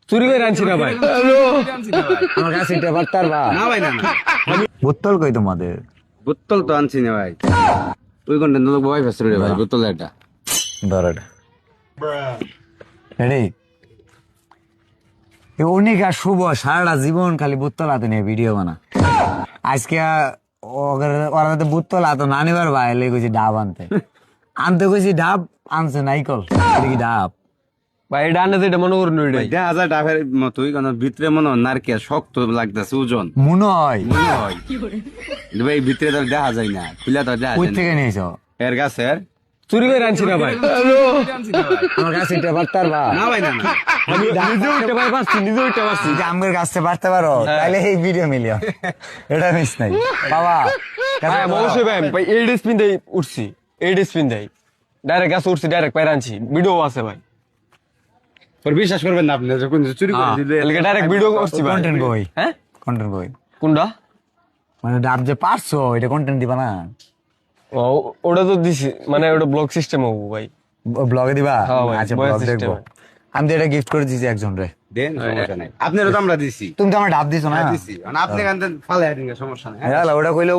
চুরি করে আনছি না ভাই। আমার কাছে এটা পারতার বা না ভাই না না বোতল কই তোমাদের? বোতল তো আনছি না ভাই। ওই কন্টেন্ট তো বয় ফেসরে রে ভাই বোতল এটা। ধরো রেডি। অনেক আর শুভ সারাটা জীবন খালি বোতল হাতে নিয়ে ভিডিও বানা। আজকে ওরা তো বোতল হাতে না নিবার বাইরে কইছি ডাব আনতে আনতে কইছি ডাব আনছে নাইকল কি ডাব ভাই এটা আনে এটা মনে করুন ভাই 1000 টাকার মতই কোন ভিতরে মনে হয় নারকেল শক্ত লাগতেছে ওজন মনে হয় মনে হয় ভাই ভিতরে তো দেখা যায় না খুলে তো দেখা কই যায় না থেকে নিয়েছ? এর গাছের চুরি করে আনছি না ভাই। আমার কাছে এটা পারতার বা না ভাই না না নিজে উঠতে পারছি, নিজে উঠতে পারছি। যদি আমের গাছতে পারতে পারো তাহলে এই ভিডিও মিলিও এটা মিস নাই বাবা। ভাই অবশ্যই ভাই ভাই এই ডিসপিন দেই উঠছি, এই ডিসপিন দেই ডাইরেক্ট গাছ উঠছি, ডাইরেক্ট পায়রা আনছি, ভিডিও আছে ভাই। তোর বিশ্বাস করবেন না আপনি যখন চুরি করে দিলে এলাকা ডাইরেক্ট ভিডিও করছি ভাই। কন্টেন্ট বই হ্যাঁ কন্টেন্ট বই কোনটা? মানে ডাব যে পারছো এটা কন্টেন্ট দিবা না? ও ওটা তো দিছি, মানে ওটা ব্লগ সিস্টেম হবো ভাই। ব্লগে দিবা? হ্যাঁ ভাই, আচ্ছা voice ব্লগ system দেখবো। এ। আমি তো এটা গিফট করে দিয়েছি একজন রে। দেন সমস্যা নাই আপনারও তো আমরা দিছি তুমি তো আমার ডাব দিছো না? দিছি আপনি কান ফালে সমস্যা নাই হ্যাঁ ওটা কইলো